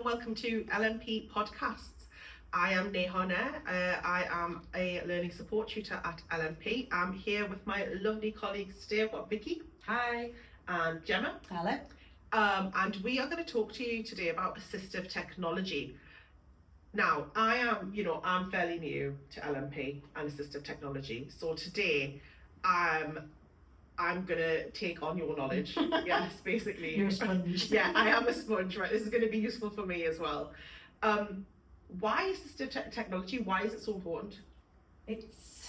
and welcome to LNP Podcasts. I am Neha Nair. I am a learning support tutor at LNP. I'm here with my lovely colleagues today. I've got Vicky. Hi. And Gemma. Hello. And we are going to talk to you today about assistive technology. Now, I'm fairly new to LNP and assistive technology. So today, I'm going to take on your knowledge. Yes, basically. You're a sponge. Yeah, I am a sponge, right? This is going to be useful for me as well. Why assistive technology? Why is it so important? It's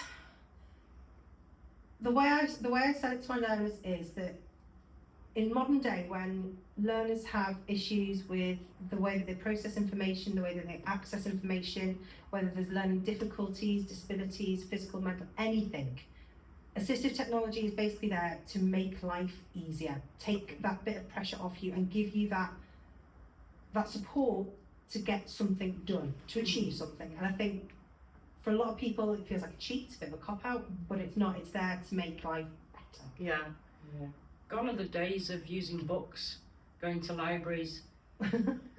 the way I said it to my learners is that in modern day, when learners have issues with the way that they process information, the way that they access information, whether there's learning difficulties, disabilities, physical, mental, anything, assistive technology is basically there to make life easier, take that bit of pressure off you and give you that support to get something done, to achieve something. And I think for a lot of people it feels like a cheat, a bit of a cop-out, but it's not. It's there to make life better. Yeah. Gone are the days of using books, going to libraries,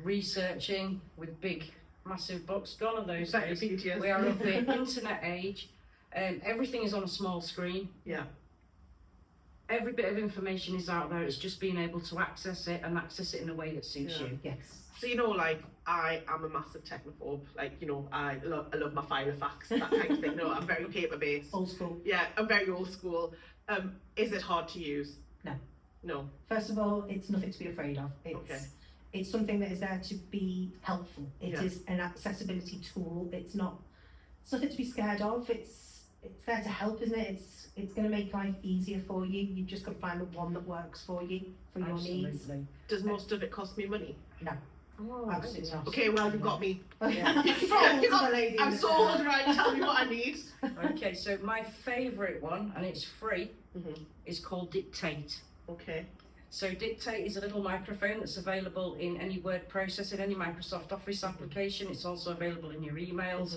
researching with big, massive books. Gone are those days. We are of the internet age. Everything is on a small screen. Yeah. Every bit of information is out there. It's just being able to access it and access it in a way that suits you. Yes. So I am a massive technophobe. I love my Firefox, that kind of thing. No, I'm very paper based. Old school. Yeah, I'm very old school. Is it hard to use? No. No. First of all, it's nothing to be afraid of. It's something that is there to be helpful. It is an accessibility tool. It's nothing to be scared of. It's there to help, isn't it? It's going to make life easier for you. You've just got to find the one that works for you, for your needs. Does most of it cost me money? No. Oh, absolutely not. Okay, well, you've got me. Yeah. I'm sold, right? Tell me what I need. Okay, so my favourite one, and it's free, is called Dictate. Okay. So Dictate is a little microphone that's available in any word processing, any Microsoft Office application. It's also available in your emails.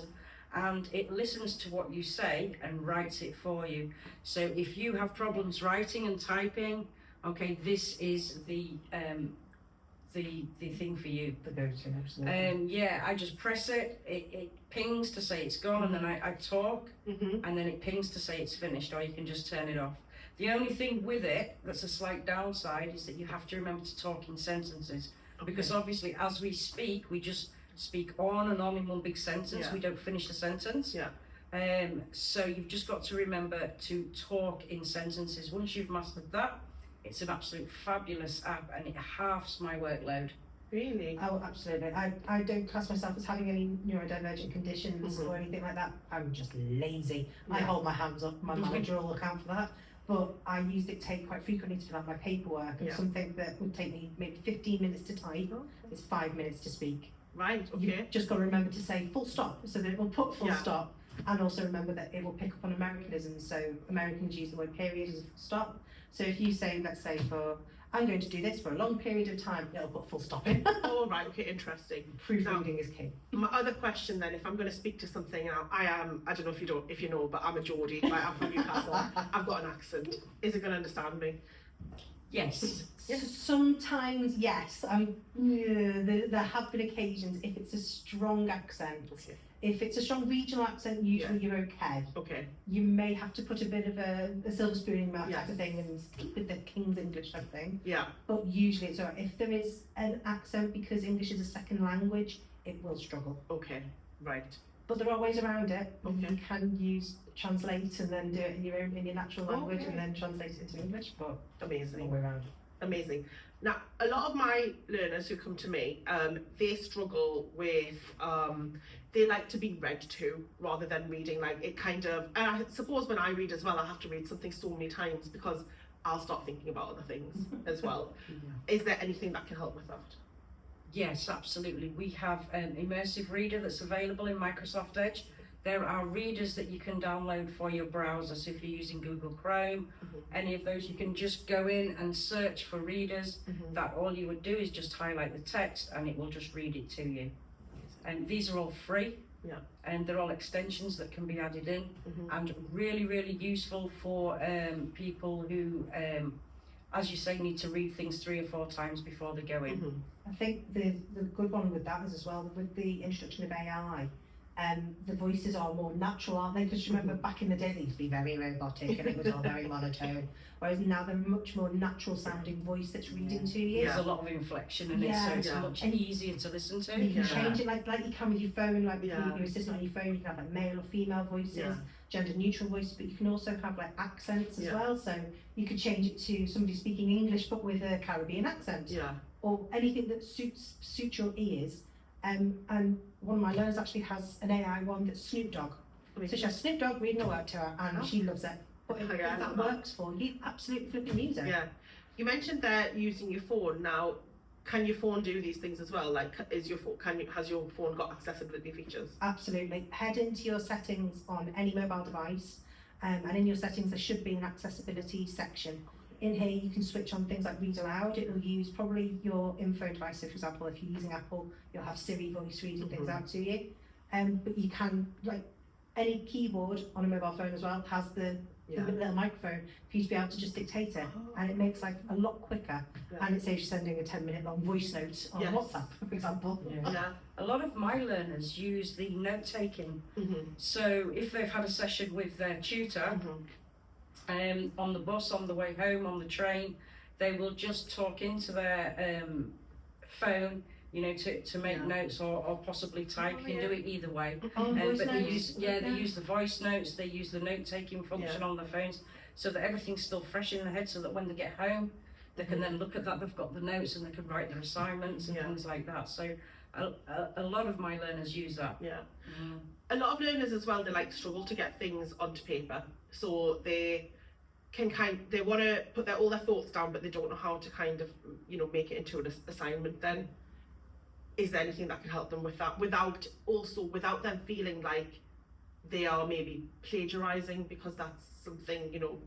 And it listens to what you say and writes it for you. So if you have problems writing and typing, okay, this is the thing for you. The go-to, absolutely. I just press it, it pings to say it's gone, and then I talk, and then it pings to say it's finished, or you can just turn it off. The only thing with it that's a slight downside is that you have to remember to talk in sentences, because obviously as we speak, we just speak on and on in one big sentence. We don't finish the sentence. So you've just got to remember to talk in sentences. Once you've mastered that, it's an absolute fabulous app, and it halves my workload. Really? Oh, absolutely. I don't class myself as having any neurodivergent conditions or anything like that. I'm just lazy. I hold my hands up. My manager will account for that. But I use Dictate quite frequently to fill out my paperwork, and something that would take me maybe 15 minutes to type is 5 minutes to speak. Right, okay. You've just got to remember to say full stop, so that it will put full stop, and also remember that it will pick up on Americanisms. So Americans use the word period as a full stop. So if you say, let's say I'm going to do this for a long period of time, it'll put full stop in. Oh, right, okay, interesting. Proofreading is key. My other question then, if I'm going to speak to something, I don't know if you know, but I'm a Geordie, right? I'm from Newcastle. I've got an accent. Is it going to understand me? Yes. Sometimes yes. There have been occasions if it's a strong accent. Okay. If it's a strong regional accent, usually you're okay. Okay. You may have to put a bit of a silver spoon in your mouth type of thing and speak with the King's English type of thing. Yeah. But usually it's alright. If there is an accent because English is a second language, it will struggle. Okay. Right. But there are ways around it. Okay. You can use translate and then do it in your natural language and then translate it into English. But amazing. All the way around. Amazing. Now, a lot of my learners who come to me, they struggle with, they like to be read to rather than reading. Like it kind of, and I suppose when I read as well, I have to read something so many times because I'll start thinking about other things as well. Is there anything that can help with that? Yes, absolutely. We have an immersive reader that's available in Microsoft Edge. There are readers that you can download for your browser. So if you're using Google Chrome, any of those, you can just go in and search for readers. That all you would do is just highlight the text and it will just read it to you. And these are all free. And they're all extensions that can be added in and really, really useful for people who as you say, need to read things 3 or 4 times before they go in. I think the good one with that is as well, with the introduction of AI, the voices are more natural, aren't they? Because remember back in the day they used to be very robotic and it was all very monotone, whereas now they're much more natural sounding voice that's reading to you. There's a lot of inflection in it, so it's much easier to listen to. You can change it like you can with your phone, like with your assistant on your phone, you can have like male or female voices, gender neutral voices, but you can also have like accents as well, so you could change it to somebody speaking English but with a Caribbean accent, or anything that suits your ears. And one of my learners actually has an AI one that's Snoop Dogg. So she has Snoop Dogg reading a word to her and she loves it. But if that works for you, absolutely flipping use it. Yeah. You mentioned that using your phone. Now, can your phone do these things as well? Like, has your phone got accessibility features? Absolutely. Head into your settings on any mobile device, and in your settings there should be an accessibility section. In here you can switch on things like read aloud. It will use probably your info device. So for example, if you're using Apple, you'll have Siri voice reading things out to you. But you can, like any keyboard on a mobile phone as well, has the little microphone for you to be able to just dictate it, and it makes life a lot quicker, and it saves you sending a 10-minute long voice note on WhatsApp, for example. A lot of my learners use the note taking. So if they've had a session with their tutor, on the bus, on the way home, on the train, they will just talk into their phone, you know, to make notes or possibly type. You can do it either way. But they use the voice notes, they use the note taking function on their phones, so that everything's still fresh in their head, so that when they get home they can then look at that, they've got the notes and they can write their assignments and things like that. So a lot of my learners use that. A lot of learners as well, they like struggle to get things onto paper, so they want to put all their thoughts down, but they don't know how to kind of, you know, make it into an assignment. Then is there anything that can help them with that without them feeling like they are maybe plagiarizing, because that's something, you know,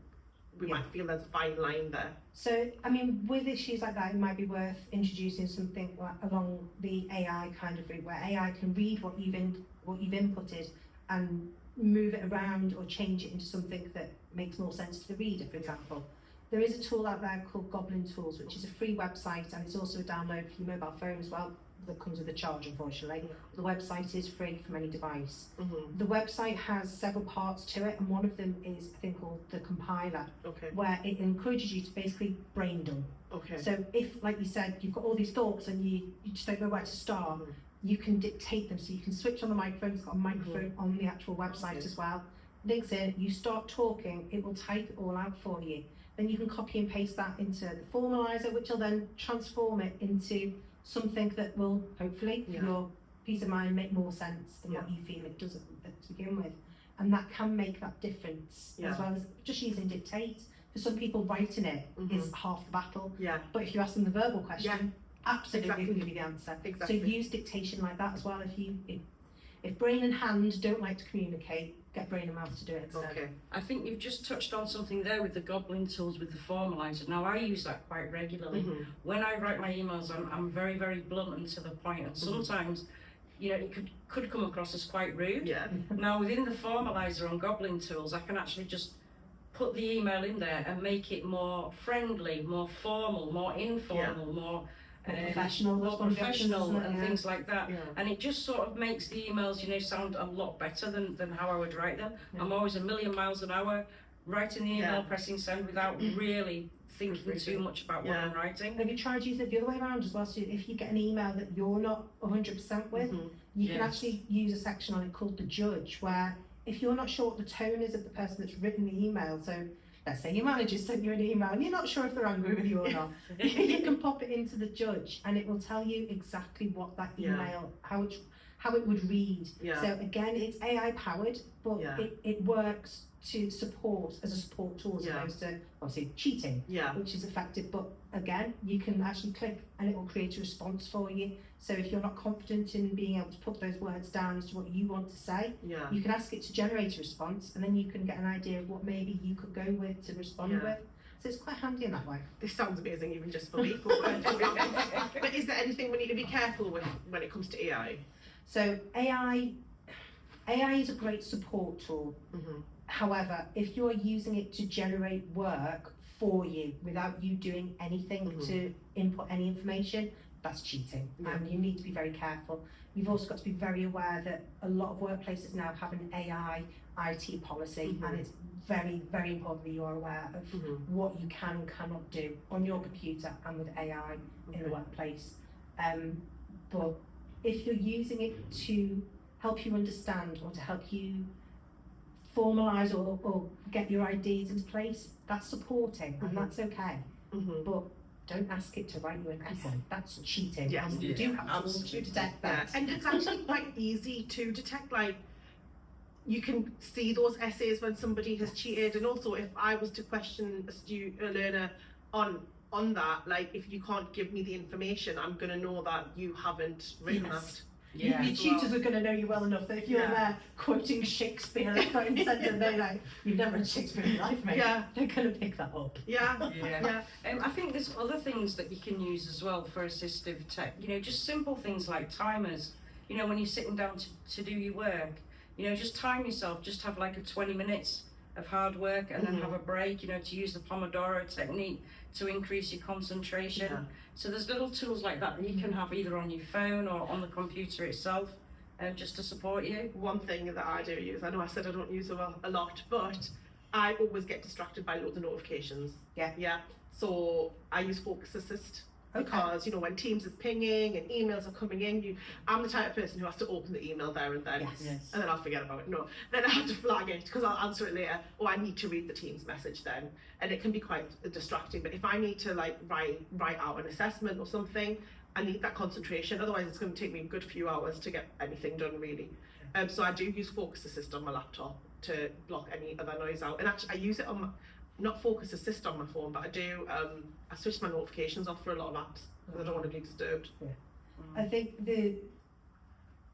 we might feel there's a fine line there. So I mean, with issues like that, it might be worth introducing something along the AI kind of route, where AI can read what you've inputted and move it around or change it into something that makes more sense to the reader, for example. There is a tool out there called Goblin Tools, which is a free website, and it's also a download for your mobile phone as well, that comes with a charge, unfortunately. The website is free from any device. The website has several parts to it, and one of them is a thing called the compiler, where it encourages you to basically brain dump. So if, like you said, you've got all these thoughts and you just don't know where to start, you can dictate them. So you can switch on the microphone, it's got a microphone on the actual website as well. Links in, you start talking, it will type it all out for you. Then you can copy and paste that into the formalizer, which will then transform it into something that will hopefully, for your peace of mind, make more sense than what you feel it does to begin with. And that can make that difference, as well as just using dictate. For some people, writing it is half the battle. But if you ask them the verbal question, absolutely will give you the answer. So use dictation like that as well. If brain and hand don't like to communicate, get brain and mouth to do it instead. I think you've just touched on something there with the Goblin Tools, with the formalizer. Now I use that quite regularly. When I write my emails, I'm very, very blunt and to the point, and sometimes, you know, it could come across as quite rude. Now within the formalizer on Goblin Tools, I can actually just put the email in there and make it more friendly, more formal, more informal, more professional and things like that. And it just sort of makes the emails, you know, sound a lot better than how I would write them. I'm always a million miles an hour writing the email, pressing send without really thinking too much about what I'm writing. Have you tried using it the other way around as well? So if you get an email that you're not 100% with, you can actually use a section on it called the judge, where if you're not sure what the tone is of the person that's written the email, so let's say your manager sent you an email and you're not sure if they're angry with you or not, you can pop it into the judge and it will tell you exactly what that email, how it would read. So again, it's AI powered, but it works to support as a support tool as opposed to obviously cheating, which is effective. But again, you can actually click and it will create a response for you. So if you're not confident in being able to put those words down as to what you want to say, you can ask it to generate a response, and then you can get an idea of what maybe you could go with to respond with. So it's quite handy in that way. This sounds amazing, even just for me. But is there anything we need to be careful with when it comes to AI? So AI is a great support tool. However, if you're using it to generate work for you without you doing anything to input any information, that's cheating. And you need to be very careful. You've also got to be very aware that a lot of workplaces now have an AI IT policy, and it's very, very important that you are aware of what you can and cannot do on your computer and with AI in the workplace. But if you're using it to help you understand or to help you formalise or get your ideas into place, that's supporting and that's okay. But don't ask it to write you an essay. That's cheating. Yes. And you do have to detect that. And it's actually quite easy to detect, like, you can see those essays when somebody has cheated, and also if I was to question a learner on that, like, if you can't give me the information, I'm going to know that you haven't written that. Yeah. Your tutors are going to know you well enough that if you're there quoting Shakespeare left, right and centre, they're like, you've never read Shakespeare in your life, mate. Yeah. They're going to pick that up. Yeah. I think there's other things that you can use as well for assistive tech. You know, just simple things like timers. You know, when you're sitting down to do your work, you know, just time yourself. Just have like a 20 minutes of hard work and then have a break. You know, to use the Pomodoro technique to increase your concentration. So there's little tools like that you can have either on your phone or on the computer itself, just to support you. One thing that I do use, I know I said I don't use it a lot, but I always get distracted by loads of notifications. So I use Focus Assist. Because, you know, when Teams is pinging and emails are coming in, I'm the type of person who has to open the email there and then, and then I'll forget about it. No, then I have to flag it because I'll answer it later. Or I need to read the Teams message then, and it can be quite distracting. But if I need to like write out an assessment or something, I need that concentration. Otherwise, it's going to take me a good few hours to get anything done really. So I do use Focus Assist on my laptop to block any other noise out, and actually I use it on my, not Focus Assist on my phone, but I do. I switch my notifications off for a lot of apps because I don't want to be disturbed. I think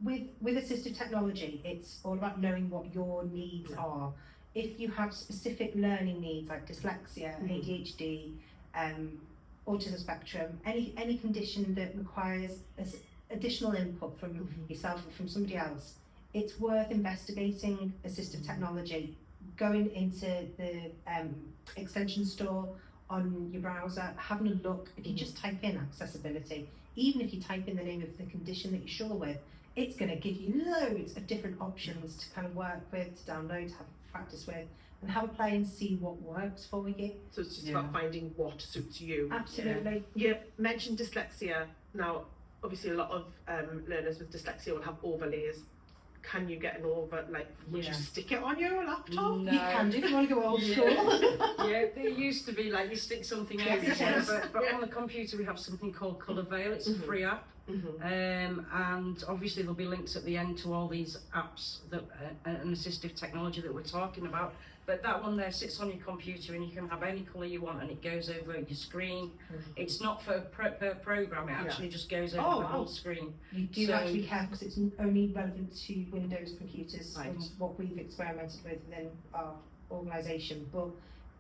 with assistive technology, it's all about knowing what your needs are. If you have specific learning needs like dyslexia, ADHD, autism spectrum, any condition that requires additional input from yourself or from somebody else, it's worth investigating assistive technology. Going into the extension store on your browser, having a look. If you just type in accessibility, even if you type in the name of the condition that you're sure with, it's going to give you loads of different options to kind of work with, to download, to have practice with, and have a play and see what works for you. So it's just about finding what suits you. Absolutely. You mentioned dyslexia. Now, obviously, a lot of learners with dyslexia will have overlays. Can you get an would you stick it on your laptop? No. You can do if you want to go old school. There used to be like you stick something over but on the computer we have something called Colour Veil. It's a free app. And obviously there'll be links at the end to all these apps that and assistive technology that we're talking about. But that one there sits on your computer and you can have any colour you want and it goes over your screen. It's not for per program, it actually just goes over the whole screen. You do have to be careful because it's only relevant to Windows computers from what we've experimented with within our organisation. But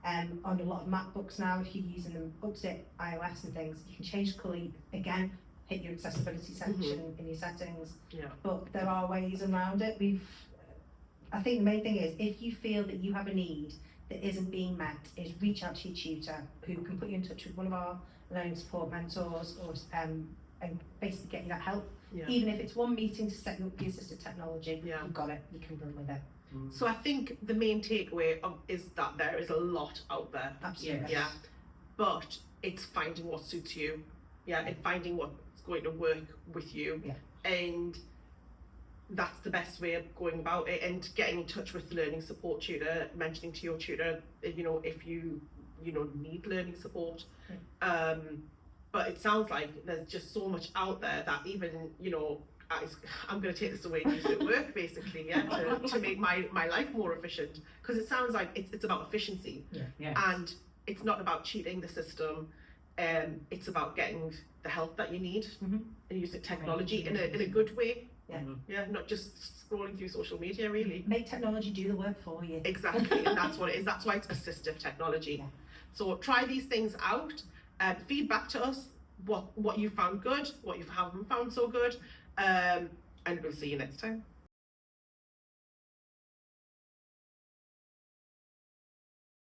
on a lot of MacBooks now, if you're using them up to date iOS and things, you can change the colour again, hit your accessibility section in your settings. But there are ways around it. I think the main thing is, if you feel that you have a need that isn't being met, is reach out to your tutor who can put you in touch with one of our learning support mentors or and basically get you that help. Even if it's one meeting to set you up the assistive technology, you've got it, you can run with it. So I think the main takeaway is that there is a lot out there. Absolutely. But it's finding what suits you. And finding what's going to work with you. And that's the best way of going about it, and getting in touch with the learning support tutor, mentioning to your tutor, you know, if you need learning support. But it sounds like there's just so much out there that even, you know, I'm going to take this away and use it at work basically, to make my life more efficient, because it sounds like it's about efficiency. And it's not about cheating the system. It's about getting the help that you need and using technology in a good way. Not just scrolling through social media really. Make technology do the work for you. Exactly, and that's what it is. That's why it's assistive technology. So try these things out, feedback to us what you found good, what you haven't found so good, and we'll see you next time.